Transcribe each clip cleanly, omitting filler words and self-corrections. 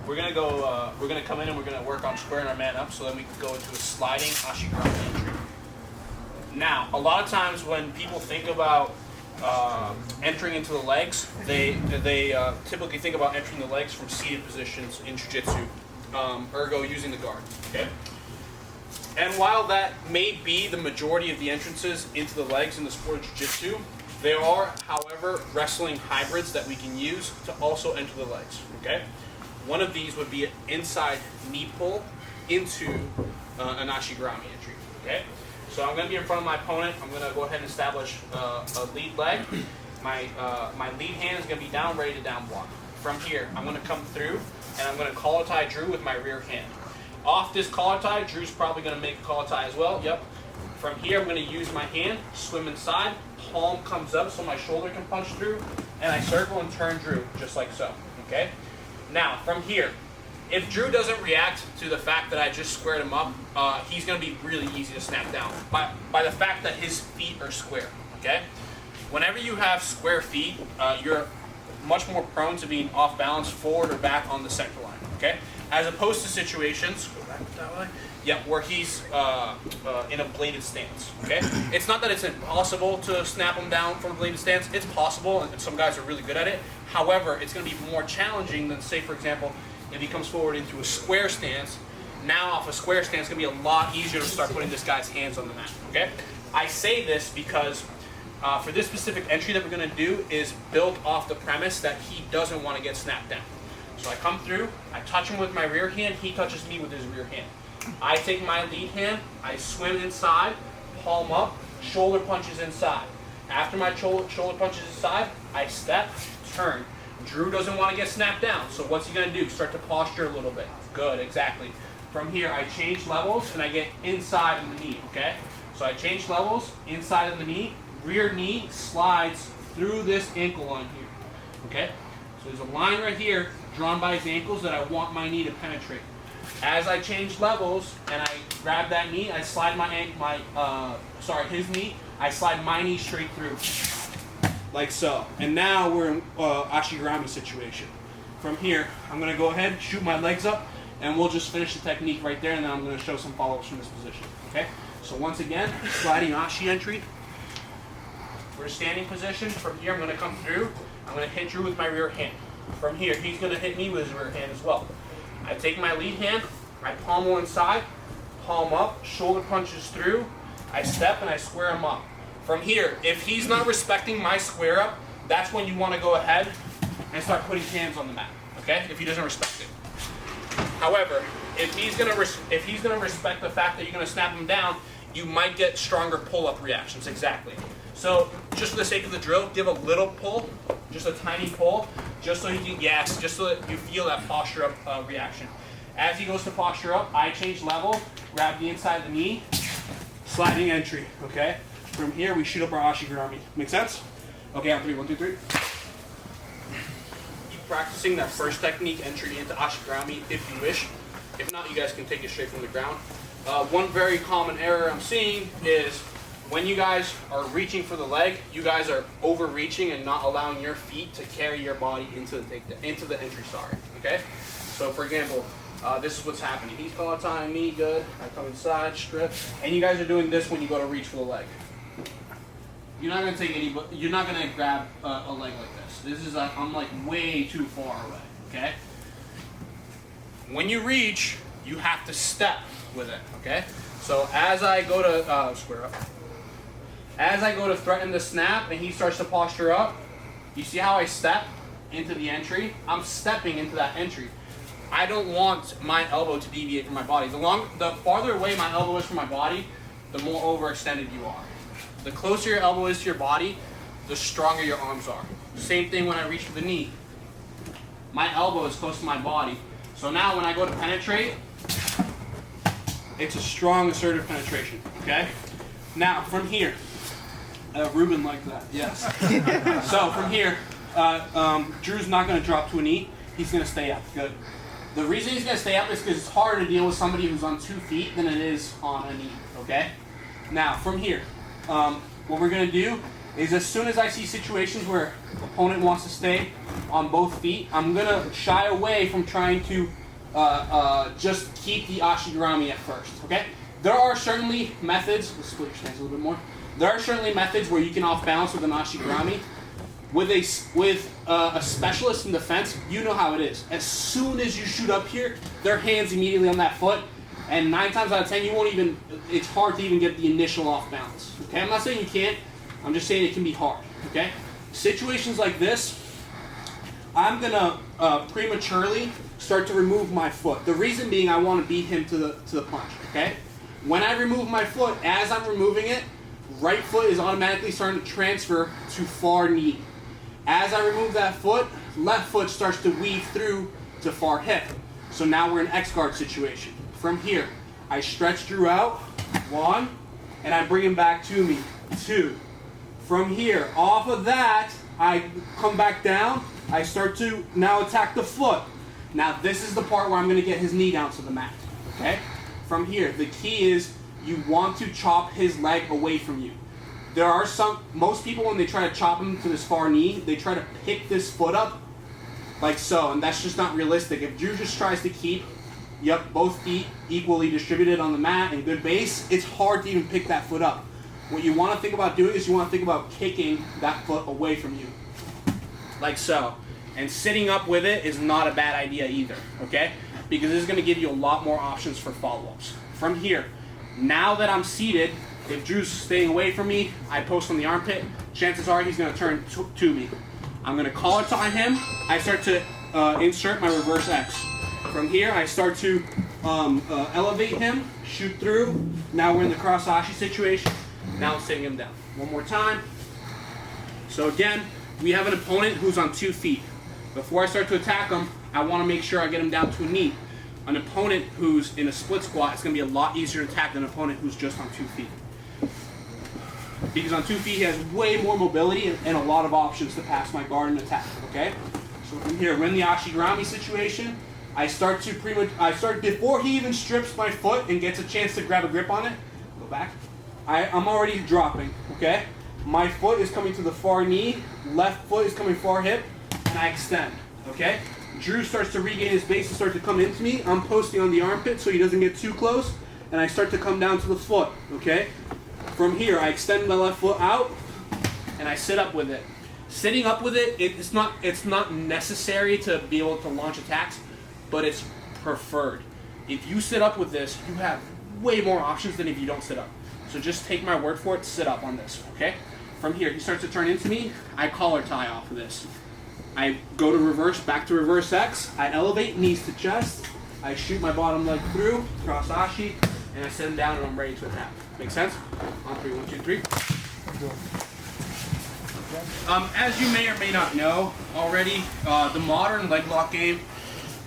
we're gonna go. We're gonna come in and we're gonna work on squaring our man up, so then we can go into a sliding Ashi entry. Now, a lot of times when people think about entering into the legs, they typically think about entering the legs from seated positions in jiu-jitsu, ergo using the guard. Okay. And while that may be the majority of the entrances into the legs in the sport of jiu-jitsu, there are, however, wrestling hybrids that we can use to also enter the legs. Okay. One of these would be an inside knee pull into an Ashigurami entry. Okay. So I'm going to be in front of my opponent. I'm going to go ahead and establish a lead leg. My lead hand is going to be down, ready to down block. From here, I'm going to come through, and I'm going to collar tie Drew with my rear hand. Off this collar tie, Drew's probably going to make a collar tie as well. Yep. From here, I'm going to use my hand, swim inside, palm comes up so my shoulder can punch through, and I circle and turn Drew, just like so. Okay? Now, from here, if Drew doesn't react to the fact that I just squared him up, he's going to be really easy to snap down by the fact that his feet are square, okay? Whenever you have square feet, you're much more prone to being off balance forward or back on the center line, okay? As opposed to situations, go back that way, yeah, where he's in a bladed stance, okay? It's not that it's impossible to snap him down from a bladed stance. It's possible, and some guys are really good at it. However, it's going to be more challenging than, say, for example, if he comes forward into a square stance. Now off a square stance, it's going to be a lot easier to start putting this guy's hands on the mat, okay? I say this because for this specific entry that we're going to do is built off the premise that he doesn't want to get snapped down. So I come through, I touch him with my rear hand, he touches me with his rear hand. I take my lead hand, I swim inside, palm up, shoulder punches inside. After my shoulder punches inside, I step, turn. Drew doesn't want to get snapped down, so what's he going to do? Start to posture a little bit. Good, exactly. From here, I change levels, and I get inside of the knee, okay? So I change levels, inside of the knee, rear knee slides through this ankle line here, okay? So there's a line right here drawn by his ankles that I want my knee to penetrate. As I change levels, and I grab that knee, I slide his knee, I slide my knee straight through. Like so. And now we're in Ashigurami situation. From here, I'm going to go ahead, shoot my legs up, and we'll just finish the technique right there, and then I'm going to show some follow-ups from this position. Okay? So once again, sliding Ashi entry. We're in standing position. From here, I'm going to come through. I'm going to hit Drew with my rear hand. From here, he's going to hit me with his rear hand as well. I take my lead hand, I pommel inside, palm up, shoulder punches through, I step and I square him up. From here, if he's not respecting my square up, that's when you want to go ahead and start putting hands on the mat, okay? If he doesn't respect it. However, if he's gonna respect the fact that you're gonna snap him down, you might get stronger pull-up reactions. Exactly. So, just for the sake of the drill, give a little pull, just a tiny pull, just so he can, yes, just so that you feel that posture up reaction. As he goes to posture up, I change level, grab the inside of the knee, sliding entry, okay? From here, we shoot up our Ashigurami. Make sense? Okay, on 3, 1, 2, 3. Keep practicing that first technique, entry into Ashigurami, if you wish. If not, you guys can take it straight from the ground. One very common error I'm seeing is when you guys are reaching for the leg, you guys are overreaching and not allowing your feet to carry your body into the entry. Okay? So, for example, this is what's happening. He's collar tying me, good. I come inside, strip, and you guys are doing this when you go to reach for the leg. You're not gonna you're not gonna grab a leg like this. This is I'm like way too far away. Okay. When you reach, you have to step with it. Okay. So as I go to square up, as I go to threaten the snap, and he starts to posture up, you see how I step into the entry? I'm stepping into that entry. I don't want my elbow to deviate from my body. The farther away my elbow is from my body, the more overextended you are. The closer your elbow is to your body, the stronger your arms are. Same thing when I reach for the knee. My elbow is close to my body. So now when I go to penetrate, it's a strong, assertive penetration, okay? Now, from here, Ruben liked that, yes. So from here, Drew's not going to drop to a knee. He's going to stay up, good. The reason he's going to stay up is because it's harder to deal with somebody who's on 2 feet than it is on a knee, okay? Now, from here, what we're going to do is as soon as I see situations where opponent wants to stay on both feet, I'm going to shy away from trying to just keep the Ashigurami at first, okay? There are certainly methods, let's split your stance a little bit more. There are certainly methods where you can off balance with an Ashigurami. With a specialist in defense, you know how it is. As soon as you shoot up here, their hand's immediately on that foot, and 9 times out of 10, you won't even, it's hard to even get the initial off balance, okay? I'm not saying you can't, I'm just saying it can be hard, okay? Situations like this, I'm gonna prematurely start to remove my foot. The reason being I want to beat him to the punch, okay? When I remove my foot, as I'm removing it, right foot is automatically starting to transfer to far knee. As I remove that foot, left foot starts to weave through to far hip. So now we're in X-guard situation. From here, I stretch Drew out, 1, and I bring him back to me, 2. From here, off of that, I come back down, I start to now attack the foot. Now this is the part where I'm going to get his knee down to the mat, okay? From here, the key is you want to chop his leg away from you. There are most people when they try to chop him to this far knee, they try to pick this foot up like so, and that's just not realistic. If Drew just tries to keep, both feet equally distributed on the mat and good base, it's hard to even pick that foot up. What you want to think about doing is you want to think about kicking that foot away from you, like so. And sitting up with it is not a bad idea either, okay? Because this is going to give you a lot more options for follow-ups. From here, now that I'm seated, if Drew's staying away from me, I post on the armpit, chances are he's going to turn to me. I'm going to collar tie him. I start to insert my reverse X. From here, I start to elevate him, shoot through. Now we're in the cross Ashi situation. Now I'm sitting him down. One more time. So again, we have an opponent who's on 2 feet. Before I start to attack him, I want to make sure I get him down to a knee. An opponent who's in a split squat is going to be a lot easier to attack than an opponent who's just on 2 feet. Because on 2 feet, he has way more mobility and a lot of options to pass my guard and attack, okay? So from here, we're in the Ashigurami situation. I start before he even strips my foot and gets a chance to grab a grip on it, go back. I'm already dropping, okay? My foot is coming to the far knee, left foot is coming far hip, and I extend, okay? Drew starts to regain his base and start to come into me. I'm posting on the armpit so he doesn't get too close, and I start to come down to the foot, okay? From here, I extend my left foot out, and I sit up with it. Sitting up with it, it's not necessary to be able to launch attacks, but it's preferred. If you sit up with this, you have way more options than if you don't sit up. So just take my word for it, sit up on this, okay? From here, he starts to turn into me, I collar tie off of this. I go to reverse, back to reverse X, I elevate, knees to chest, I shoot my bottom leg through, cross Ashi, and I sit him down and I'm ready to attack. Make sense? On 3, 1, 2, 3. As you may or may not know already, the modern leg lock game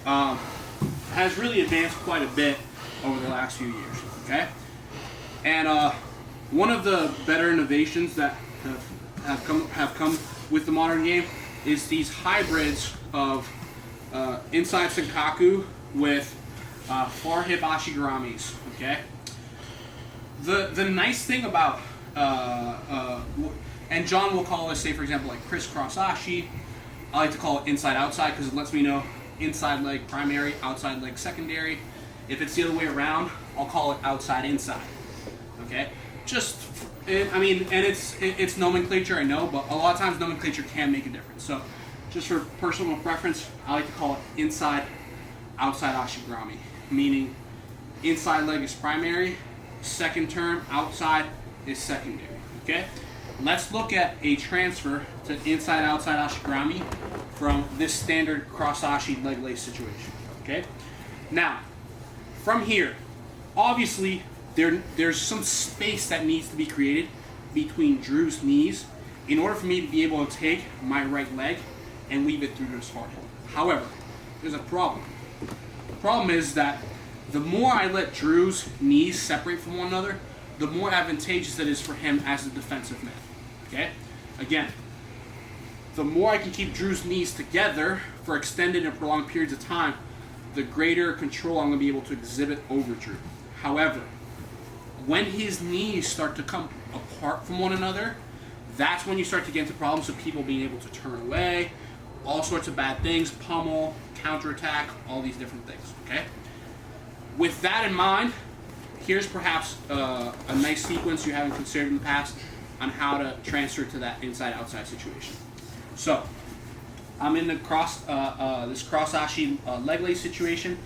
has really advanced quite a bit over the last few years, okay? And one of the better innovations that have come with the modern game is these hybrids of inside Senkaku with far hip Ashiguramis, okay? The nice thing about, and John will call this, say for example, like crisscross Ashi. I like to call it inside-outside because it lets me know inside leg primary, outside leg secondary. If it's the other way around, I'll call it outside-inside, okay? It's nomenclature, I know, but a lot of times nomenclature can make a difference. So just for personal preference, I like to call it inside-outside Ashigurami, meaning inside leg is primary, second term, outside is secondary, okay? Let's look at a transfer to inside-outside Ashigurami from this standard cross-Ashi leg lace situation, okay? Now, from here, obviously, there's some space that needs to be created between Drew's knees in order for me to be able to take my right leg and weave it through to his far hip. However, there's a problem. The problem is that the more I let Drew's knees separate from one another, the more advantageous it is for him as a defensive man, okay? Again, the more I can keep Drew's knees together for extended and prolonged periods of time, the greater control I'm going to be able to exhibit over Drew. However, when his knees start to come apart from one another, That's when you start to get into problems of people being able to turn away, all sorts of bad things, pummel, counterattack, all these different things, okay? With that in mind, here's perhaps a nice sequence you haven't considered in the past on how to transfer to that inside-outside situation. So, I'm in the this cross Ashi leg lace situation.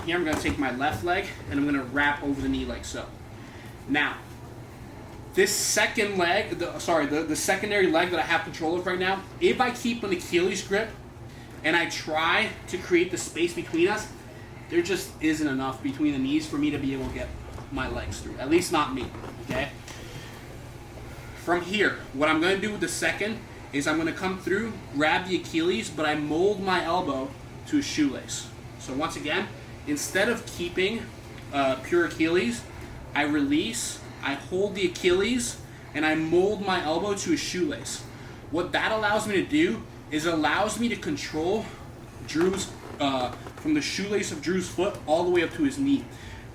Here I'm going to take my left leg and I'm going to wrap over the knee like so. Now, this second leg, the secondary leg that I have control of right now, if I keep an Achilles grip and I try to create the space between us, there just isn't enough between the knees for me to be able to get my legs through. At least not me, okay? From here, what I'm going to do with the second is I'm going to come through, grab the Achilles, but I mold my elbow to a shoelace. So once again, instead of keeping pure Achilles, I release, I hold the Achilles, and I mold my elbow to a shoelace. What that allows me to do is it allows me to control Drew's, from the shoelace of Drew's foot all the way up to his knee,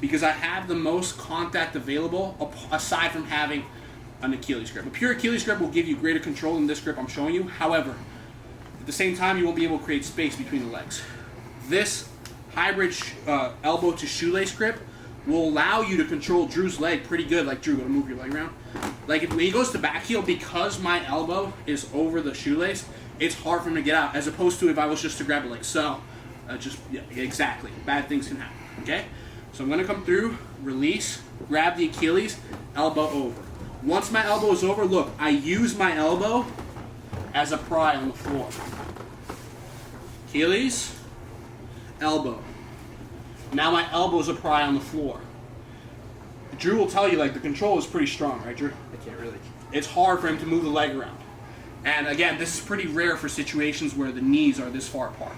because I have the most contact available aside from having an Achilles grip. A pure Achilles grip will give you greater control than this grip I'm showing you. However, at the same time, you won't be able to create space between the legs. This hybrid elbow to shoelace grip will allow you to control Drew's leg pretty good. Like, Drew, gonna move your leg around. Like, when he goes to back heel, because my elbow is over the shoelace, it's hard for him to get out, as opposed to if I was just to grab it like so. Yeah, exactly. Bad things can happen, okay? So I'm gonna come through, release, grab the Achilles, elbow over. Once my elbow is over, look, I use my elbow as a pry on the floor. Achilles, elbow. Now my elbow's a pry on the floor. Drew will tell you, like, the control is pretty strong, right, Drew? I can't really. It's hard for him to move the leg around. And again, this is pretty rare for situations where the knees are this far apart.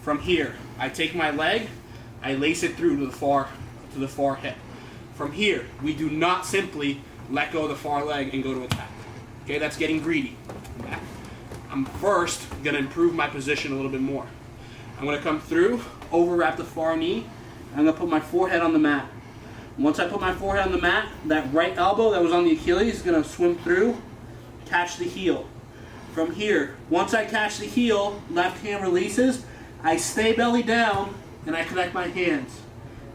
From here, I take my leg, I lace it through to the far hip. From here, we do not simply let go of the far leg and go to attack. Okay, that's getting greedy. Okay. I'm first going to improve my position a little bit more. I'm going to come through, overwrap the far knee, and I'm going to put my forehead on the mat. Once I put my forehead on the mat, that right elbow that was on the Achilles is going to swim through, catch the heel. From here, once I catch the heel, left hand releases, I stay belly down, and I connect my hands.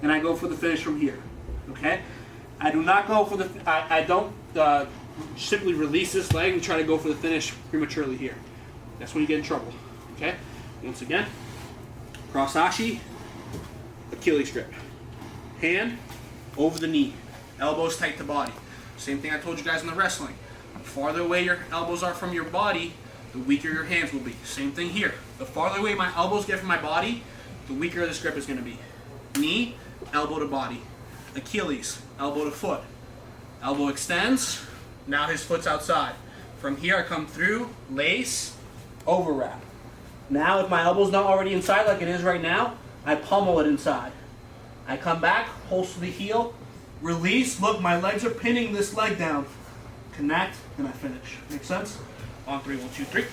And I go for the finish from here. Okay? I do not go for the, I don't simply release this leg and try to go for the finish prematurely here. That's when you get in trouble. Okay? Once again, cross Ashi, Achilles grip. Hand over the knee. Elbows tight to body. Same thing I told you guys in the wrestling. The farther away your elbows are from your body, the weaker your hands will be. Same thing here. The farther away my elbows get from my body, the weaker this grip is going to be. Knee, elbow to body. Achilles, elbow to foot. Elbow extends. Now his foot's outside. From here I come through, lace, overwrap. Now if my elbow's not already inside like it is right now, I pummel it inside. I come back, holster the heel, release. Look, my legs are pinning this leg down. Connect, and I finish. Make sense? On 3, 1, 2, 3.